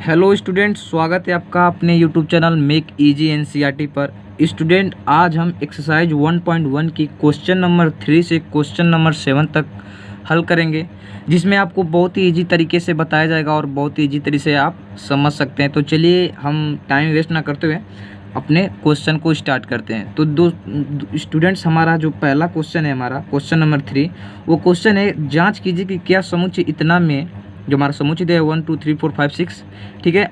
Hello student, स्वागत है आपका अपने YouTube channel make easy NCERT पर। स्टूडेंट, आज हम एक्सरसाइज 1.1 की क्वेश्चन नंबर 3 से क्वेश्चन नंबर 7 तक हल करेंगे, जिसमें आपको बहुत ही इजी तरीके से बताया जाएगा और बहुत ही इजी तरीके से आप समझ सकते हैं। तो चलिए हम टाइम वेस्ट ना करते हुए अपने क्वेश्चन को स्टार्ट करते हैं। तो दो स्टूडेंट्स, हमारा जो पहला क्वेश्चन है, हमारा क्वेश्चन नंबर 3, वो क्वेश्चन है जाँच कीजिए कि क्या समुच्चय इतना में जो हमारा समुच्चय दिया है 1 2 3 4 5 6, ठीक है,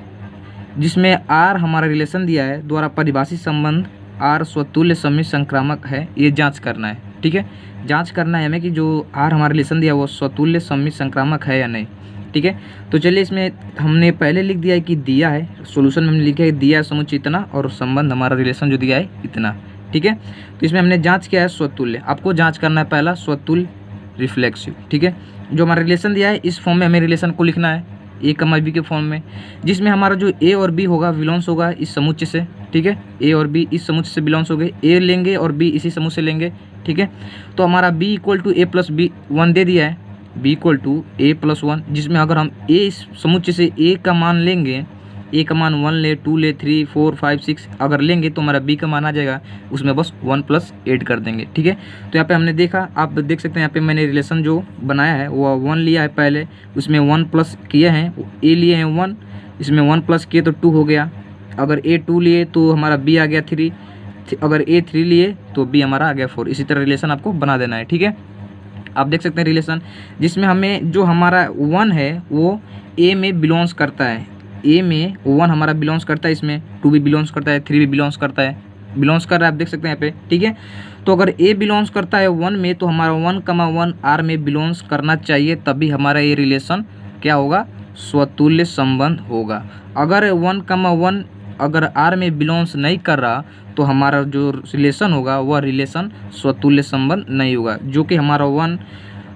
जिसमें आर हमारा रिलेशन दिया है द्वारा परिभाषित संबंध आर स्वतुल्य सममित संक्रामक है, ये जांच करना है। ठीक है, जांच करना है हमें कि जो आर हमारा रिलेशन दिया है वो स्वतुल्य सममित संक्रामक है या नहीं। ठीक है, तो चलिए इसमें हमने पहले लिख दिया है कि दिया है, सॉल्यूशन में हमने लिखा है दिया है समुच्चय इतना और संबंध हमारा रिलेशन जो दिया है इतना। ठीक है, तो इसमें हमने जाँच किया है स्वतुल्य। आपको जाँच करना है पहला स्वतुल्य रिफ्लेक्सिव। ठीक है, जो हमारा रिलेशन दिया है इस फॉर्म में हमें रिलेशन को लिखना है ए कमा बी के फॉर्म में, जिसमें हमारा जो ए और बी होगा बिलोंग्स होगा इस समुच्चय से। ठीक है, ए और बी इस समुच्चय से बिलोंग्स हो गए, ए लेंगे और बी इसी समुच्चय से लेंगे। ठीक है, तो हमारा B equal to A plus B 1 दे दिया है, B equal to A plus 1, जिसमें अगर हम ए इस समुच्चय से ए का मान लेंगे, ए का मान 1 ले, 2 ले, 3 4 5 6 अगर लेंगे तो हमारा बी का मान आ जाएगा, उसमें बस 1 प्लस ऐड कर देंगे। ठीक है, तो यहाँ पे हमने देखा, आप देख सकते हैं यहाँ पे मैंने रिलेशन जो बनाया है वो 1 लिया है पहले, उसमें 1 प्लस किए हैं, ए लिए हैं 1, इसमें 1 प्लस किए तो 2 हो गया। अगर ए 2 लिए तो हमारा बी आ गया 3, अगर ए 3 लिए तो बी हमारा आ गया 4। इसी तरह रिलेशन आपको बना देना है। ठीक है, आप देख सकते हैं रिलेशन जिसमें हमें जो हमारा 1 है वो ए में बिलोंग्स करता है, ए में 1 हमारा बिलोंग्स करता है, इसमें 2 भी बिलोंग्स करता है, 3 भी बिलोंग्स करता है, बिलोंग्स कर रहा है, आप देख सकते हैं यहाँ पे। ठीक है, तो अगर ए बिलोंग्स करता है 1 में तो हमारा 1,1 आर में बिलोंग्स करना चाहिए, तभी हमारा ये रिलेशन क्या होगा, स्वतुल्य संबंध होगा। अगर 1,1 अगर आर में बिलोंग्स नहीं कर रहा तो हमारा जो रिलेशन होगा वह रिलेशन स्वतुल्य संबंध नहीं होगा, जो कि हमारा 1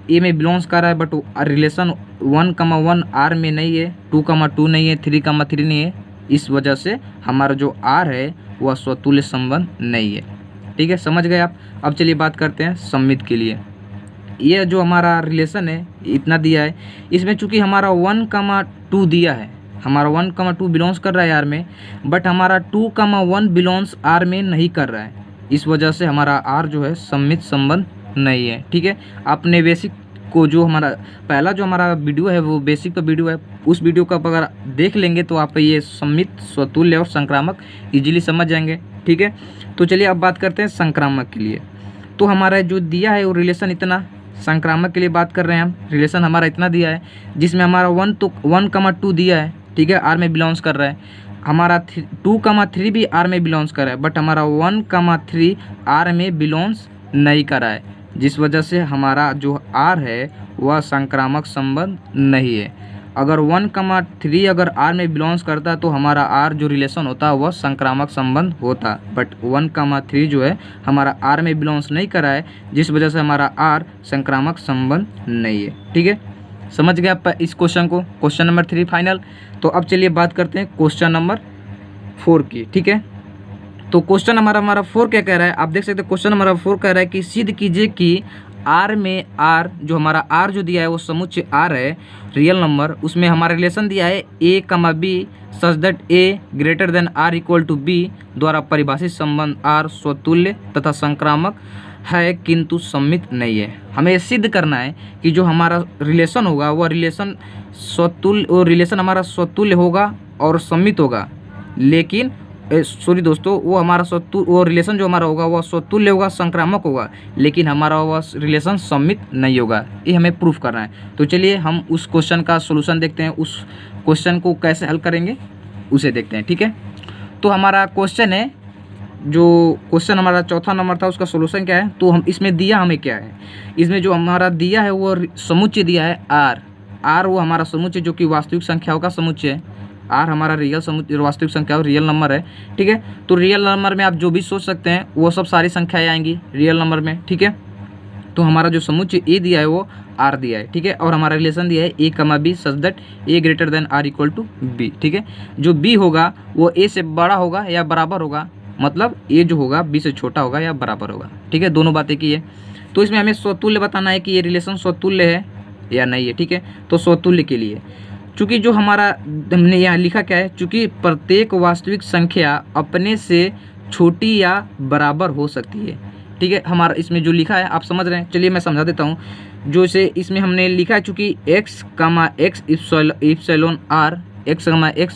ए में बिलोंग्स कर रहा है बट रिलेशन 1,1 आर में नहीं है, 2,2 नहीं है, 3,3 नहीं है, इस वजह से हमारा जो आर है वह स्वतुल्य संबंध नहीं है। ठीक है, समझ गए आप। अब चलिए बात करते हैं सममित के लिए। ये जो हमारा रिलेशन है इतना दिया है, इसमें चूंकि हमारा 1,2 दिया है, हमारा 1,2 बिलोंग्स कर रहा है आर में, बट हमारा 2,1 बिलोंग्स आर में नहीं कर रहा है, इस वजह से हमारा आर जो है सममित संबंध नहीं है। ठीक है, आपने बेसिक को जो हमारा पहला जो हमारा वीडियो है वो बेसिक का वीडियो है, उस वीडियो को अगर देख लेंगे तो आप ये सममित, स्वतुल्य और संक्रामक इजीली समझ जाएंगे। ठीक है, तो चलिए अब बात करते हैं संक्रामक के लिए। तो हमारा जो दिया है वो रिलेशन इतना, संक्रामक के लिए बात कर रहे हैं हम, रिलेशन हमारा इतना दिया है जिसमें हमारा 1,2 दिया है। ठीक है, आर में बिलोंग्स कर रहा है, हमारा 2,3 भी आर में बिलोंग्स कर रहा है, बट हमारा 1,3 आर में बिलोंग्स नहीं कर रहा है, जिस वजह से हमारा जो आर है वह संक्रामक संबंध नहीं है। अगर 1,3 अगर आर में बिलोंग्स करता तो हमारा आर जो रिलेशन होता वह संक्रामक संबंध होता, बट 1,3 जो है हमारा आर में बिलोंग्स नहीं कर रहा है, जिस वजह से हमारा आर संक्रामक संबंध नहीं है। ठीक है, समझ गए आप इस क्वेश्चन को, क्वेश्चन नंबर 3 फाइनल। तो अब चलिए बात करते हैं क्वेश्चन नंबर 4 की। ठीक है, तो क्वेश्चन हमारा 4 क्या कह रहा है, आप देख सकते हैं क्वेश्चन हमारा 4 कह रहा है कि सिद्ध कीजिए कि आर में आर जो हमारा आर जो दिया है वो समुच्चय आर है, रियल नंबर, उसमें हमारा रिलेशन दिया है A comma B such that A greater than or equal to B द्वारा परिभाषित संबंध आर स्वतुल्य तथा संक्रामक है किंतु सममित नहीं है। हमें सिद्ध करना है कि जो हमारा रिलेशन होगा वह रिलेशन स्वतुल्य, वो रिलेशन हमारा स्वतुल्य होगा और सममित होगा, लेकिन सॉरी दोस्तों, वो हमारा वो रिलेशन जो हमारा होगा वह स्वतुल्य होगा, संक्रामक होगा, लेकिन हमारा वह रिलेशन सममित नहीं होगा। ये हमें प्रूफ करना है। तो चलिए हम उस क्वेश्चन का सॉल्यूशन देखते हैं, उस क्वेश्चन को कैसे हल करेंगे उसे देखते हैं। ठीक है, तो हमारा क्वेश्चन है, जो क्वेश्चन हमारा चौथा नंबर था उसका सॉल्यूशन क्या है, तो हम इसमें दिया हमें क्या है, इसमें जो हमारा दिया है वो समुच्चय दिया है आर, आर वो हमारा समुच्चय जो कि वास्तविक संख्याओं का समुच्चय है, आर हमारा रियल समुच्चय वास्तविक संख्या रियल नंबर है। ठीक है, तो रियल नंबर में आप जो भी सोच सकते हैं वो सब सारी संख्याएं आएंगी रियल नंबर में। ठीक है, तो हमारा जो समुच्चय ए दिया है वो आर दिया है। ठीक है, और हमारा रिलेशन दिया है A comma B such that A greater than or equal to B. ठीक है, जो बी होगा वो ए से बड़ा होगा या बराबर होगा, मतलब ए जो होगा बी से छोटा होगा या बराबर होगा। ठीक है, दोनों बातें की है। तो इसमें हमें स्वतुल्य बताना है कि ये रिलेशन स्वतुल्य है या नहीं है। ठीक है, तो स्वतुल्य के लिए चूँकि जो हमारा हमने यहाँ लिखा क्या है, चूँकि प्रत्येक वास्तविक संख्या अपने से छोटी या बराबर हो सकती है। ठीक है, हमारा इसमें जो लिखा है आप समझ रहे हैं। चलिए मैं समझा देता हूँ। जो इसे इसमें हमने लिखा है, चूँकि x, x epsilon r, x,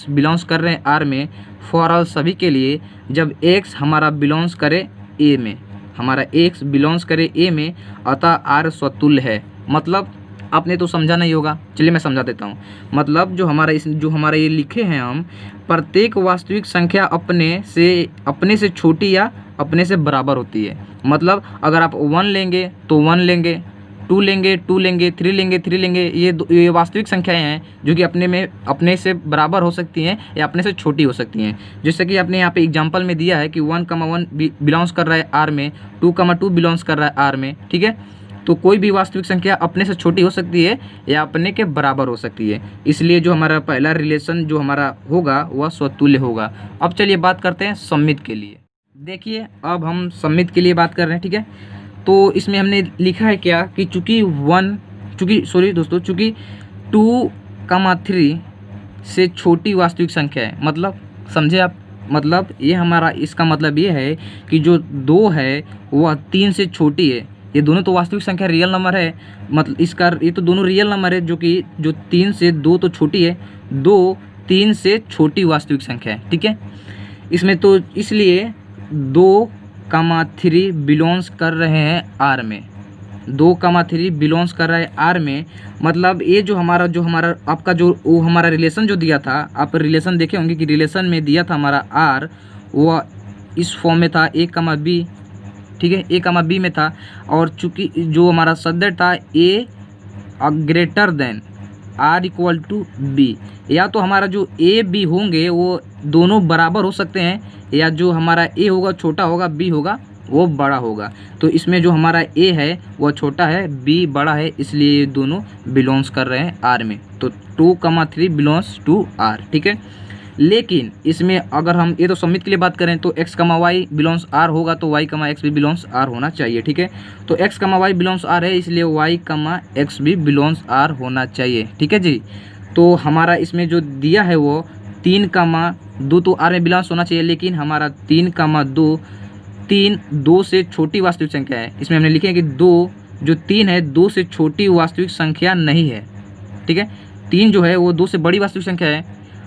belongs कर रहे हैं r में, फॉर ऑल सभी के लिए, जब x हमारा बिलोंग्स करे a में, हमारा x बिलोंग्स करे a में, अतः r स्वतुल्य है। मतलब आपने तो समझा नहीं होगा, चलिए मैं समझा देता हूँ। मतलब जो हमारा ये लिखे हैं हम, प्रत्येक वास्तविक संख्या अपने से छोटी या अपने से बराबर होती है। मतलब अगर आप 1 लेंगे तो 1 लेंगे, 2 लेंगे 2 लेंगे, 3 लेंगे 3 लेंगे, ये वास्तविक संख्याएं हैं जो कि अपने से बराबर हो सकती हैं या अपने से छोटी हो सकती हैं। जैसे कि आपने यहाँ पे एग्जांपल में दिया है कि 1,1 बिलोंग्स कर रहा है r में, 2,2 बिलोंग्स कर रहा है r में। ठीक है, तो कोई भी वास्तविक संख्या अपने से छोटी हो सकती है या अपने के बराबर हो सकती है। इसलिए जो हमारा पहला रिलेशन जो हमारा होगा वह स्वतुल्य होगा। अब चलिए बात करते हैं सममित के लिए। देखिए अब हम सममित के लिए बात कर रहे हैं। ठीक है, तो इसमें हमने लिखा है क्या कि चूँकि 2,3 से छोटी वास्तविक संख्या है। मतलब समझे आप, मतलब ये हमारा इसका मतलब ये है कि जो 2 है वह 3 से छोटी है। ये दोनों तो वास्तविक संख्या रियल नंबर है, मतलब ये तो दोनों रियल नंबर है, जो 3 से 2 तो छोटी है, 2 3 से छोटी वास्तविक संख्या है। ठीक है, इसमें तो इसलिए 2,3 बिलोंग्स कर रहे हैं r में, 2,3 बिलोंग्स कर रहा है r में। मतलब ये जो हमारा आपका वो हमारा रिलेशन जो दिया था, आप रिलेशन देखे होंगे कि रिलेशन में दिया था हमारा r, वह इस फॉर्म में था a, b। ठीक है, a, b में था। और चूँकि जो हमारा सदस्य था a greater than r equal to b, या तो हमारा जो a b होंगे वो दोनों बराबर हो सकते हैं, या जो हमारा a होगा छोटा होगा, b होगा वो बड़ा होगा। तो इसमें जो हमारा a है वह छोटा है, b बड़ा है, इसलिए ये दोनों बिलोंग्स कर रहे हैं r में। तो 2,3 बिलोंग्स टू r। ठीक है, लेकिन इसमें अगर हम ये तो सममित के लिए बात करें तो x, y बिलोंग्स r होगा, तो y, x भी बिलोंग्स r होना चाहिए। ठीक है, तो x, y बिलोंग्स r है, इसलिए y, x भी बिलोंग्स r होना चाहिए। ठीक है जी, तो हमारा इसमें जो दिया है वो 3,2 तो r में बिलोंग्स होना चाहिए, लेकिन हमारा 3,2 से छोटी वास्तविक संख्या है। इसमें हमने लिखे हैं कि 3 है 2 से छोटी वास्तविक संख्या नहीं है। ठीक है, 3 जो है वो 2 से बड़ी वास्तविक संख्या है।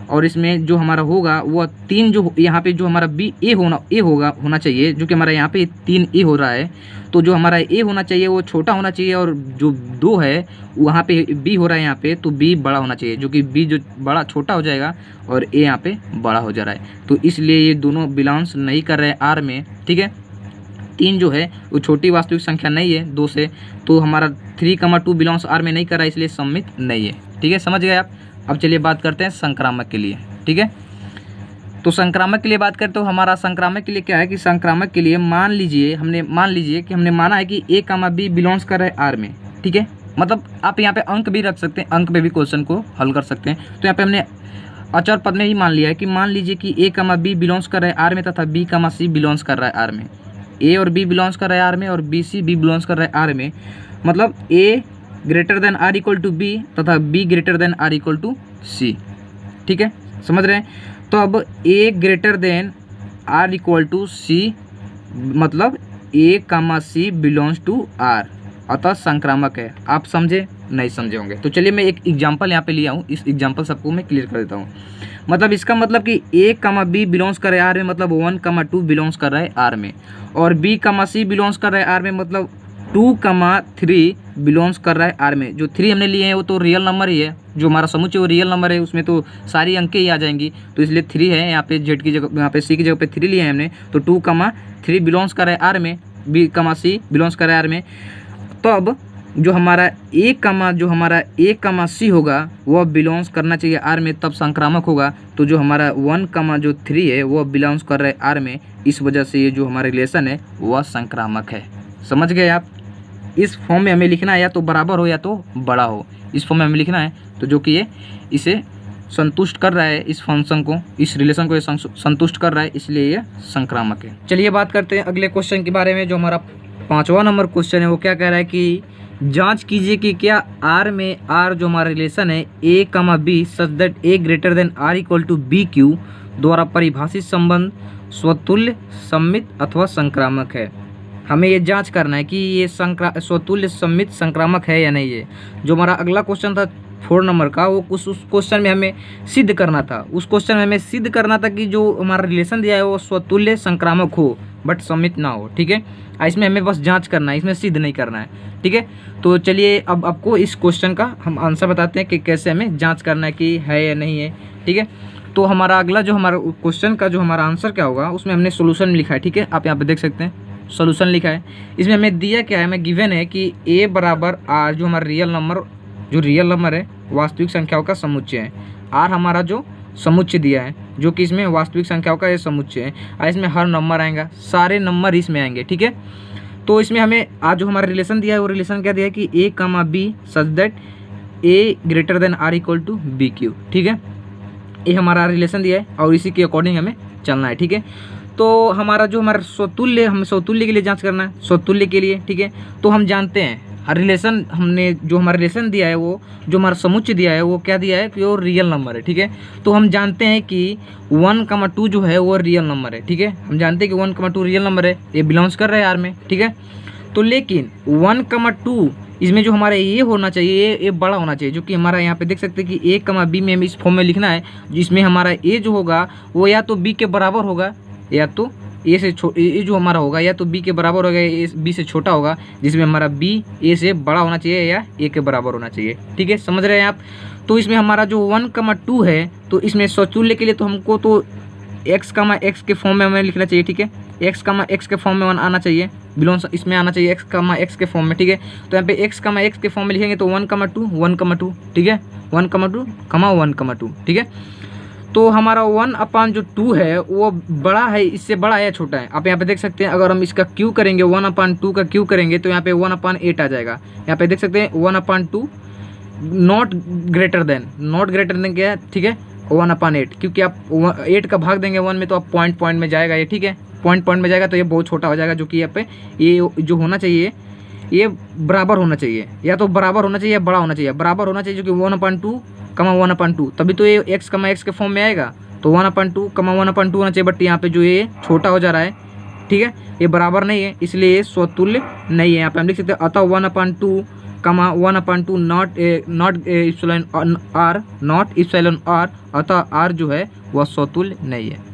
और इसमें जो हमारा होगा वह 3 जो यहाँ पे जो हमारा होना चाहिए, जो कि हमारा यहाँ पे 3a हो रहा है, तो जो हमारा a होना चाहिए वो छोटा होना चाहिए, और जो 2 है वहाँ पे b हो रहा है यहाँ पे, तो b बड़ा होना चाहिए, जो कि b जो बड़ा छोटा हो जाएगा और a यहाँ पे बड़ा हो जा रहा है। तो इसलिए ये दोनों बिलोंग्स नहीं कर रहे हैं r में। ठीक है, 3 जो है वो छोटी वास्तविक संख्या नहीं है 2 से, तो हमारा 3,2 बिलोंग्स r में नहीं कर रहा है, इसलिए सममित नहीं है। ठीक है, समझ गए आप। अब चलिए बात करते हैं संक्रामक के लिए। ठीक है, तो संक्रामक के लिए बात करते हो, हमारा संक्रामक के लिए क्या है कि संक्रामक के लिए मान लीजिए कि हमने माना है कि a, b बिलोंग्स कर रहा है r में। ठीक है, मतलब आप यहाँ पे अंक भी रख सकते हैं, अंक पे भी क्वेश्चन को हल कर सकते हैं। तो यहाँ पे हमने अचर पद में ही मान लिया है कि मान लीजिए कि a, b बिलोंग्स कर रहा है r में, तथा b, c बिलोंग्स कर रहा है r में। a और b बिलोंग्स कर रहा है r में, और b, c, b बिलोंग्स कर रहा है r में। मतलब a greater than r equal to b तथा b greater than r equal to c। ठीक है, समझ रहे हैं। तो अब a greater than r equal to c, मतलब a, c belongs to r, अतः संक्रामक है। आप समझे नहीं समझे होंगे, तो चलिए मैं एक एग्जांपल यहाँ पे लिया हूँ, इस एग्जांपल सबको मैं क्लियर कर देता हूँ। मतलब इसका मतलब कि a, b बिलोंग्स कर रहे हैं r में, मतलब 1,2 बिलोंग्स कर रहा है r में, और b, c बिलोंग्स कर रहा है r में, मतलब 2,3 बिलोंग्स कर रहा है r में। जो 3 हमने लिए हैं वो तो रियल नंबर ही है, जो हमारा समुच्चय वो रियल नंबर है, उसमें तो सारी अंकें ही आ जाएंगी, तो इसलिए 3 है यहाँ पे, z की जगह यहाँ पे c की जगह पे 3 लिए हैं हमने, तो 2,3 बिलोंग्स कर रहा है r में, b, c बिलोंग्स कर रहा है r में। तो अब जो हमारा a, c होगा वह बिलोंग्स करना चाहिए r में, तब संक्रामक होगा। तो जो हमारा 1,3 है वह बिलोंग्स कर रहा है r में, इस वजह से ये जो हमारा रिलेशन है वह संक्रामक है। समझ गए आप। इस फॉर्म में हमें लिखना है, या तो बराबर हो या तो बड़ा हो, इस फॉर्म में हमें लिखना है, तो जो कि ये इसे संतुष्ट कर रहा है, इस फंक्शन को, इस रिलेशन को ये संतुष्ट कर रहा है, इसलिए ये संक्रामक है। चलिए बात करते हैं अगले क्वेश्चन के बारे में, जो हमारा 5वां नंबर क्वेश्चन है वो क्या कह रहा है कि जांच कीजिए कि क्या आर में आर जो हमारा रिलेशन है A comma B such that A greater than or equal to B Q द्वारा परिभाषित संबंध स्वतुल्य, सममित अथवा संक्रामक है। हमें ये जांच करना है कि ये स्वतुल्य, सममित, संक्रामक है या नहीं है। जो हमारा अगला क्वेश्चन था 4 नंबर का, वो उस क्वेश्चन में हमें सिद्ध करना था। उस क्वेश्चन में हमें सिद्ध करना था कि जो हमारा रिलेशन दिया है वो स्वतुल्य, संक्रामक हो बट सममित ना हो। ठीक है, इसमें हमें बस जांच करना है, इसमें सिद्ध नहीं करना है। ठीक है, तो चलिए अब आपको इस क्वेश्चन का हम आंसर बताते हैं कि कैसे हमें जांच करना है कि है या नहीं है। ठीक है, तो हमारा अगला जो हमारा क्वेश्चन का जो हमारा आंसर क्या होगा उसमें हमने सोल्यूशन लिखा है। ठीक है, आप यहाँ पे देख सकते हैं सोल्यूशन लिखा है। इसमें हमें दिया क्या है, हमें गिवन है कि ए बराबर आर जो हमारा रियल नंबर है वास्तविक संख्याओं का समुच्चय है। आर हमारा जो समुच्चय दिया है जो कि इसमें वास्तविक संख्याओं का ये समुच्चय है और इसमें हर नंबर आएगा, सारे नंबर इसमें आएंगे। ठीक है, तो इसमें हमें आज जो हमारा रिलेशन दिया है वो रिलेशन क्या दिया है कि A comma B such that A greater than or equal to B Q. ठीक है, ये हमारा रिलेशन दिया है और इसी के अकॉर्डिंग हमें चलना है। ठीक है, तो हमारा जो हमारा स्वतुल्य, हमें स्वतुल्य के लिए जांच करना है, स्वतुल्य के लिए। ठीक है, तो हम जानते हैं रिलेशन, हमने जो हमारा रिलेशन दिया है वो जो हमारा समुच्चय दिया है वो क्या दिया है कि वो रियल नंबर है। ठीक है, तो हम जानते हैं कि 1,2 जो है वो रियल नंबर है। ठीक है, हम जानते हैं कि 1,2 रियल नंबर है, ये बिलोंग्स कर रहा है आर में। ठीक है, तो लेकिन 1,2 इसमें जो हमारा ये होना चाहिए ये बड़ा होना चाहिए, जो कि हमारा यहाँ पे देख सकते हैं कि ए कमा बी में हमें इस फॉर्म में लिखना है जिसमें हमारा ए जो होगा वो या तो बी के बराबर होगा या तो ए से ए जो हमारा होगा या तो बी के बराबर होगा या बी से छोटा होगा, जिसमें हमारा बी ए से बड़ा होना चाहिए या ए के बराबर होना चाहिए। ठीक है, समझ रहे हैं आप। तो इसमें हमारा जो 1,2 है तो इसमें स्वतुल्य के लिए तो हमको तो x, x के फॉर्म में हमें लिखना चाहिए। ठीक है, x, x के फॉर्म में आना चाहिए, बिलोंग्स इसमें आना चाहिए x, x के फॉर्म में। ठीक है, तो यहाँ पे x, x के फॉर्म में लिखेंगे तो 1,2। ठीक है, 1,2, ठीक है, तो हमारा 1/2 है वो बड़ा है, इससे बड़ा है या छोटा है। आप यहाँ पे देख सकते हैं अगर हम इसका क्यू करेंगे 1/2 का क्यू करेंगे तो यहाँ पे 1/8 आ जाएगा। यहाँ पे देख सकते हैं 1/2 नॉट ग्रेटर देन क्या है। ठीक है, 1/8, क्योंकि आप 8 का भाग देंगे 1 में तो आप पॉइंट में जाएगा ये। ठीक है, पॉइंट में जाएगा तो ये बहुत छोटा हो जाएगा, जो कि यहाँ पे ये जो होना चाहिए ये बराबर होना चाहिए, या तो बराबर होना चाहिए या बड़ा होना चाहिए। बराबर होना चाहिए जो कि 1/2, तभी तो ये x, x के फॉर्म में आएगा। तो 1/2, 1/2 होना चाहिए, बट यहाँ पे जो ये छोटा हो जा रहा है, ठीक है, ये बराबर नहीं है, इसलिए ये स्वतुल्य नहीं है। यहाँ पे हम लिख सकते हैं अतः 1/2, 1/2 नॉट इप्सिलॉन आर, अतः आर जो है वह स्वतुल्य नहीं है।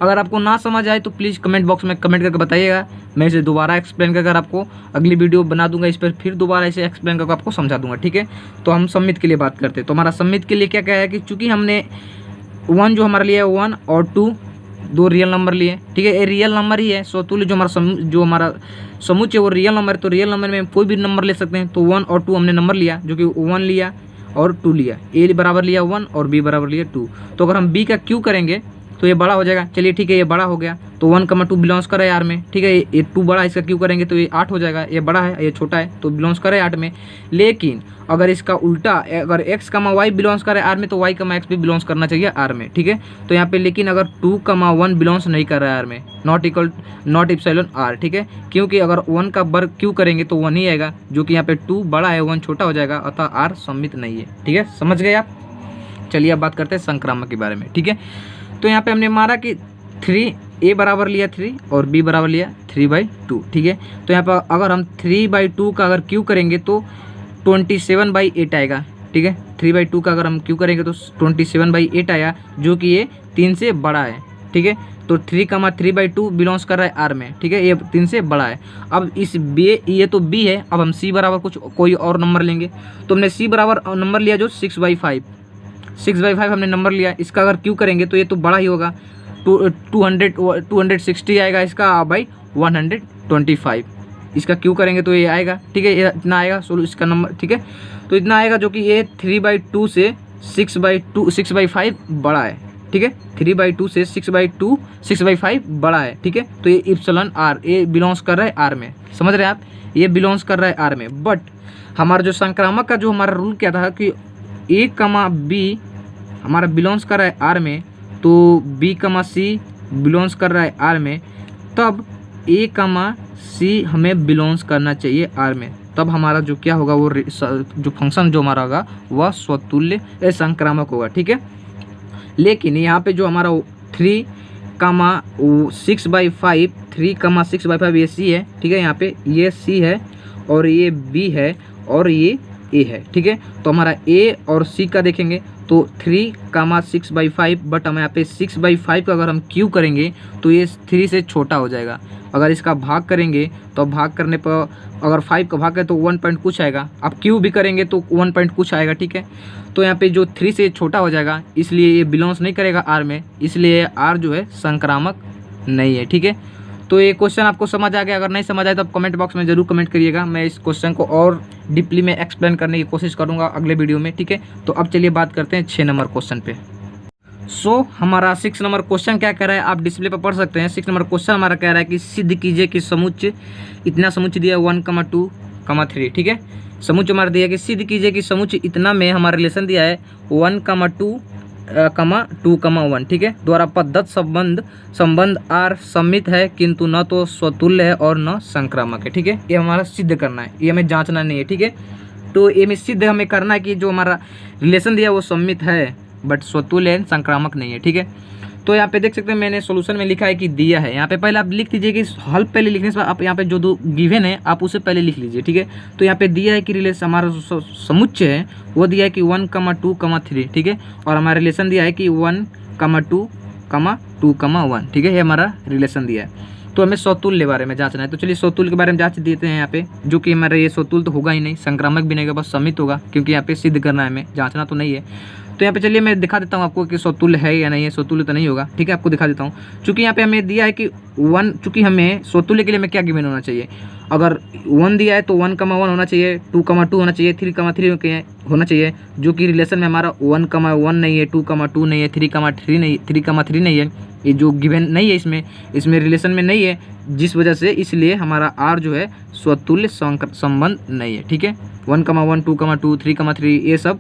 अगर आपको ना समझ आए तो प्लीज़ कमेंट बॉक्स में कमेंट करके बताइएगा, मैं इसे दोबारा एक्सप्लेन कर आपको अगली वीडियो बना दूंगा, इस पर फिर दोबारा इसे एक्सप्लेन करके आपको समझा दूंगा। ठीक है, तो हम सममित के लिए बात करते हैं। तो हमारा सममित के लिए क्या क्या है कि चूंकि हमने 1 जो हमारा लिया है 1 और 2 दो रियल नंबर लिए। ठीक है, ये रियल नंबर ही है, स्वतुल्य जो हमारा समुच्चय वो रियल नंबर है, तो रियल नंबर में कोई भी नंबर ले सकते हैं। तो 1 और 2 हमने नंबर लिया, जो कि 1 लिया और 2 लिया, ए बराबर लिया 1 और बी बराबर लिया 2। तो अगर हम बी का क्यू करेंगे तो ये बड़ा हो जाएगा। चलिए ठीक है, ये बड़ा हो गया, तो 1,2 बिलोंग्स करे आर में। ठीक है, ये 2 बड़ा है, इसका क्यू करेंगे तो ये 8 हो जाएगा। ये बड़ा है ये छोटा है तो बिलोंग्स करे 8 में। लेकिन अगर इसका उल्टा, अगर x, y बिलोंग्स करे आर में तो y, x भी बिलोंग्स करना चाहिए आर में। ठीक है, तो यहाँ पे लेकिन अगर 2,1 बिलोंग्स नहीं कर रहा है आर में, नॉट इप्सिलॉन आर। ठीक है, क्योंकि अगर 1 का वर्ग क्यू करेंगे तो 1 ही आएगा, जो कि यहाँ पे 2 बड़ा है 1 छोटा हो जाएगा, अतः आर सममित नहीं है। ठीक है, समझ गए आप। चलिए अब बात करते हैं संक्रामक के बारे में। ठीक है, तो यहाँ पे हमने मारा कि 3 a बराबर लिया 3 और b बराबर लिया 3/2। ठीक है, तो यहाँ पर अगर हम 3/2 का अगर क्यू करेंगे तो 27/8 आएगा। ठीक है, 3/2 का अगर हम क्यू करेंगे तो 27/8 आया, जो कि ये 3 से बड़ा है। ठीक है, तो 3,3/2 बिलोंग्स कर रहा है आर में। ठीक है, ये 3 से बड़ा है। अब इस ये तो b है, अब हम c बराबर कोई और नंबर लेंगे। तो हमने c बराबर नंबर लिया जो 6/5 हमने नंबर लिया। इसका अगर क्यू करेंगे तो ये तो बड़ा ही होगा, 260 आएगा इसका बाई 125। इसका क्यू करेंगे तो ये आएगा। ठीक है, ये इतना आएगा सोलो इसका नंबर। ठीक है, तो इतना आएगा, जो कि ये 3/2 से 6/5 बड़ा है। ठीक है, 3/2 से 6/5 बड़ा है। ठीक है, तो ये इप्सिलॉन आर, ये बिलोंग्स कर रहा है आर में। समझ रहे हैं आप, ये बिलोंग्स कर रहा है आर में। बट हमारा जो संक्रामक का जो हमारा रूल क्या था कि a, b हमारा बिलोंग्स कर रहा है आर में, तो b, c बिलोंग्स कर रहा है आर में, तब ए कमा सी हमें बिलोंग्स करना चाहिए आर में, तब हमारा जो क्या होगा वो जो फंक्शन जो हमारा होगा वह स्वतुल्य संक्रामक होगा। ठीक है, लेकिन यहाँ पे जो हमारा 3,6/5 3,6/5 ये सी है। ठीक है, यहाँ पे ये सी है और ये बी है और ये ए है। ठीक है, तो हमारा ए और सी का देखेंगे तो 3,6/5, बट हम यहाँ पे 6/5 का अगर हम क्यू करेंगे तो ये 3 से छोटा हो जाएगा। अगर इसका भाग करेंगे तो भाग करने पर अगर 5 का भाग करें तो 1 पॉइंट कुछ आएगा, अब क्यू भी करेंगे तो 1 पॉइंट कुछ आएगा। ठीक है, तो यहाँ पे जो 3 से छोटा हो जाएगा, इसलिए ये बिलोंग्स नहीं करेगा आर में, इसलिए आर जो है संक्रामक नहीं है। ठीक है, तो ये क्वेश्चन आपको समझ आ गया? अगर नहीं समझ आए तो आप कमेंट बॉक्स में ज़रूर कमेंट करिएगा, मैं इस क्वेश्चन को और डीपली में एक्सप्लेन करने की कोशिश करूँगा अगले वीडियो में। ठीक है, तो अब चलिए बात करते हैं 6 नंबर क्वेश्चन पे। हमारा 6 नंबर क्वेश्चन क्या कह रहा है, आप डिस्प्ले पर पढ़ सकते हैं। 6 नंबर क्वेश्चन हमारा कह रहा है कि सिद्ध कीजिए कि समुच्चय, इतना समुच्चय दिया 1,2,3। ठीक है, समुच्चय हमारा दिया कि सिद्ध कीजिए कि समुच्चय इतना में हमारा रिलेशन दिया है 1,2,1। ठीक है, द्वारा पद्धत संबंध आर सम्मित है किंतु न तो स्वतुल्य है और न संक्रामक है। ठीक है, ये हमारा सिद्ध करना है, ये हमें जांचना नहीं है। ठीक है, तो ये में सिद्ध हमें करना है कि जो हमारा रिलेशन दिया वो सम्मित है बट स्वतुल्य है, संक्रामक नहीं है। ठीक है, तो यहाँ पे देख सकते हैं मैंने सॉल्यूशन में लिखा है कि दिया है। यहाँ पे पहले आप लिख दीजिए कि हल पहले लिखने से आप यहाँ पे जो दो गिवन है आप उसे पहले लिख लीजिए। ठीक है, तो यहाँ पे दिया है कि रिलेशन हमारा समुच्चय है वो दिया है कि 1,2,3। ठीक है, और हमारा रिलेशन दिया है कि 1,2,1। ठीक है, ये हमारा रिलेशन दिया है। तो हमें स्वतुल्य के बारे में जांचना है, तो चलिए स्वतुल्य के बारे में जांच देते हैं यहाँ पे, जो कि हमारा ये स्वतुल्य तो होगा ही नहीं, संक्रामक भी नहीं होगा, बस सम्मित होगा, क्योंकि यहाँ पे सिद्ध करना है, हमें जांचना तो नहीं है। तो यहाँ पे चलिए मैं दिखा देता हूँ आपको कि स्वतुल्य है या नहीं है। स्वतुल्य तो नहीं होगा। ठीक है, आपको दिखा देता हूँ। चूँकि यहाँ पे हमें दिया है कि 1, चूँकि हमें स्वतुल्य के लिए हमें क्या गिवन होना चाहिए, अगर 1 दिया है तो 1,1 होना चाहिए, 2,2 होना चाहिए, 3,3 होना चाहिए, जो कि रिलेशन में हमारा 1,1 नहीं है, 2,2 नहीं है, 3,3 नहीं है, ये जो गिवन नहीं है इसमें रिलेशन में नहीं है, जिस वजह से इसलिए हमारा आर जो है स्वतुल्य संबंध नहीं है। ठीक है, 1,1 2,2 3,3 ये सब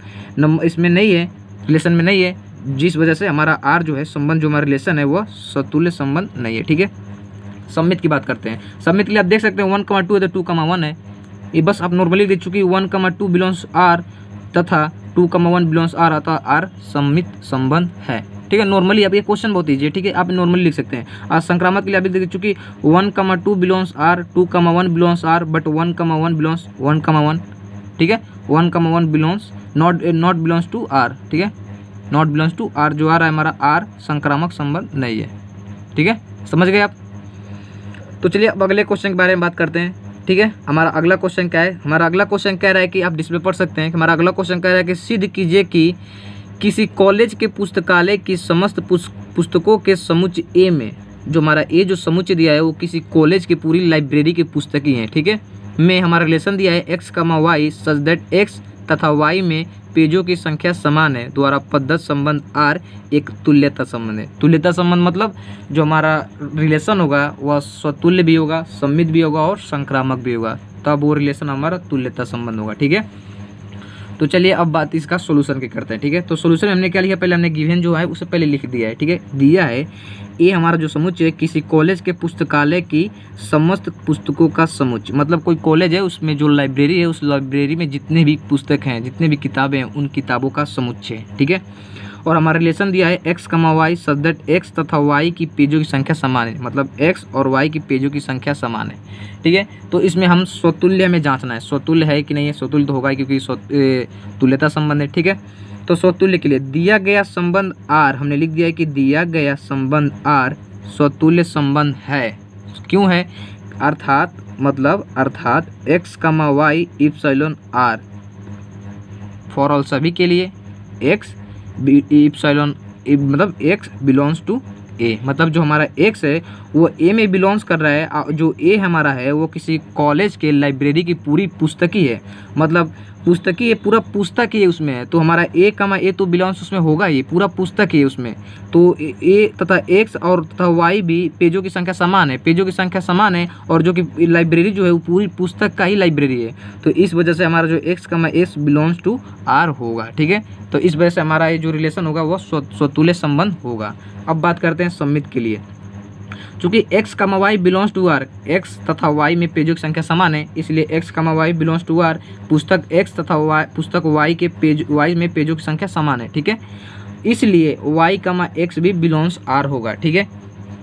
इसमें नहीं है, रिलेशन में नहीं है, जिस वजह से हमारा आर जो है संबंध जो हमारा रिलेशन है वह स्वतुल्य संबंध नहीं है। ठीक है, सम्मित की बात करते हैं। सम्मित के लिए आप देख सकते हैं 1,2 है तो 2,1 है, ये बस आप नॉर्मली देख चुकी 1,2 बिलोंग्स आर तथा 2,1 बिलोंग्स आर अतः आर सम्मित संबंध है। ठीक है, नॉर्मली आप ये क्वेश्चन बहुत ईजी है। ठीक है, आप नॉर्मली लिख सकते हैं। और संक्रामक के लिए आप देख चुकी 1,2 belongs R, 2,1 belongs R, but 1,1 belongs 1,1। ठीक है, 1,1 belongs not belongs to R. ठीक है, नॉट बिलोंग्स टू आर, जो आ रहा है हमारा आर संक्रामक संबंध नहीं है। ठीक है, समझ गए आप? तो चलिए अब अगले क्वेश्चन के बारे में बात करते हैं। ठीक है, हमारा अगला क्वेश्चन क्या है? हमारा अगला क्वेश्चन कह रहा है कि आप डिस्प्ले पढ़ सकते हैं कि हमारा अगला क्वेश्चन कह रहा है कि सिद्ध कीजिए कि किसी कॉलेज के पुस्तकालय की समस्त पुस्तकों के समुच्चय ए में, जो हमारा ए जो समुच्चय दिया है वो किसी कॉलेज की पूरी लाइब्रेरी की पुस्तकें हैं। ठीक है, में हमारा रिलेशन दिया है x, y such that x तथा y में पेजों की संख्या समान है, द्वारा पद्धत संबंध R एक तुल्यता संबंध है। तुल्यता संबंध मतलब जो हमारा रिलेशन होगा वह स्वतुल्य भी होगा, सम्मित भी होगा और संक्रामक भी होगा, तब वो रिलेशन हमारा तुल्यता संबंध होगा। ठीक है, तो चलिए अब बात इसका सोल्यूशन की करते हैं। ठीक है, तो सोल्यूशन में हमने क्या लिखा, पहले हमने गिवन जो है उसे पहले लिख दिया है। ठीक है, दिया है ये हमारा जो समुच्चय है किसी कॉलेज के पुस्तकालय की समस्त पुस्तकों का समुच्चय, मतलब कोई कॉलेज है उसमें जो लाइब्रेरी है उस लाइब्रेरी में जितने भी पुस्तक हैं, जितने भी किताबें हैं, उन किताबों का समुच्चय है। ठीक है, और हमारा रिलेशन दिया है x, y such that x तथा y की पेजों की संख्या समान है, मतलब x और y की पेजों की संख्या समान है। ठीक है, तो इसमें हम स्वतुल्य में जांचना है, स्वतुल्य है कि नहीं है। स्वतुल्य तो होगा क्योंकि तुल्यता संबंध है। ठीक है, तो स्वतुल्य के लिए दिया गया संबंध R, हमने लिख दिया है कि दिया गया संबंध R स्वतुल्य संबंध है। क्यों है? अर्थात x, y epsilon R for all, सभी के लिए x इप्सिलॉन मतलब x बिलोंग्स टू ए, मतलब जो हमारा x है वो a में बिलोंग्स कर रहा है, जो a हमारा है वो किसी कॉलेज के लाइब्रेरी की पूरी पुस्तक ही है, मतलब पुस्तक ही है, पूरा पुस्तक ही है उसमें है। तो हमारा a तो बिलोंग्स उसमें होगा, ये पूरा पुस्तक ही है उसमें। तो a तथा x और तथा y भी पेजों की संख्या समान है, पेजों की संख्या समान है, और जो कि लाइब्रेरी जो है वो पूरी पुस्तक का ही लाइब्रेरी है। तो इस वजह से हमारा जो x, s belongs to r होगा। ठीक है, तो इस वजह से हमारा ये जो रिलेशन होगा वो स्वतुल्य संबंध होगा। अब बात करते हैं सम्मित के लिए। चूँकि x comma Y belongs to R, x तथा y में पेजों की संख्या समान है, इसलिए x comma Y belongs to are, पुस्तक x तथा पुस्तक y के y में पेजों की संख्या समान है। ठीक है, इसलिए y कमा x भी बिलोंग्स आर होगा। ठीक है,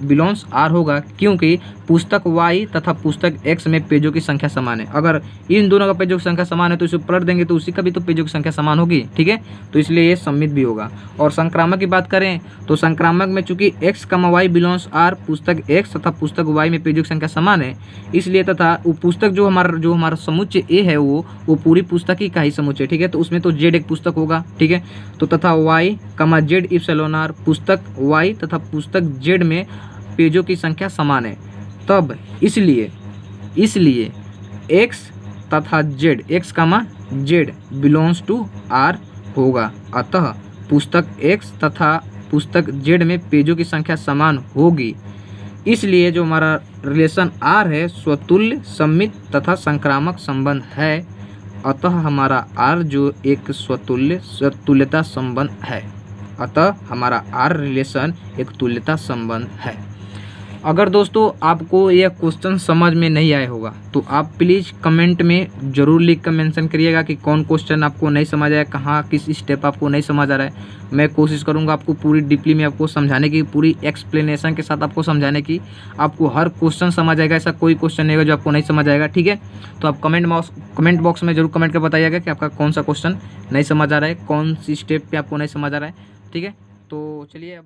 बिलोंग्स आर होगा क्योंकि पुस्तक y तथा पुस्तक x में पेजों की संख्या समान है। अगर इन दोनों का पेजों की संख्या समान है तो इसे पलट देंगे तो उसी का भी तो पेजों की संख्या समान होगी। ठीक है, तो इसलिए ये सम्मित भी होगा। और संक्रामक की बात करें तो संक्रामक में चूंकि x comma Y belongs are, पुस्तक x तथा पुस्तक y में पेजों की संख्या समान है, इसलिए तथा वो पुस्तक जो हमारा समुच्चय ए है वो पूरी पुस्तक ही का ही समुच्चय। ठीक है, तो उसमें तो z एक पुस्तक होगा। ठीक है, तो तथा y कमा जेड इप्सिलॉन आर, पुस्तक y तथा पुस्तक z में पेजों की संख्या समान है। तब इसलिए x तथा z, x कमा z बिलोंग्स टू r होगा। अतः पुस्तक x तथा पुस्तक z में पेजों की संख्या समान होगी। इसलिए जो हमारा रिलेशन r है स्वतुल्य, सम्मित तथा संक्रामक संबंध है। अतः हमारा r जो एक स्वतुल्यता संबंध है। अतः हमारा r रिलेशन एक तुल्यता संबंध है। अगर दोस्तों आपको यह क्वेश्चन समझ में नहीं आया होगा तो आप प्लीज़ कमेंट में ज़रूर लिख कर मेंशन करिएगा कि कौन क्वेश्चन आपको नहीं समझ आया, कहाँ किस स्टेप आपको नहीं समझ आ रहा है। मैं कोशिश करूँगा आपको पूरी डीपली में आपको समझाने की, पूरी एक्सप्लेनेशन के साथ आपको समझाने की। आपको हर क्वेश्चन समझ आएगा, ऐसा कोई क्वेश्चन नहीं होगा जो आपको नहीं समझ आएगा। ठीक है, तो आप कमेंट बॉक्स में जरूर कमेंट कर बताइएगा कि आपका कौन सा क्वेश्चन नहीं समझ आ रहा है, कौन सी स्टेप पर आपको नहीं समझ आ रहा है। ठीक है, तो चलिए अब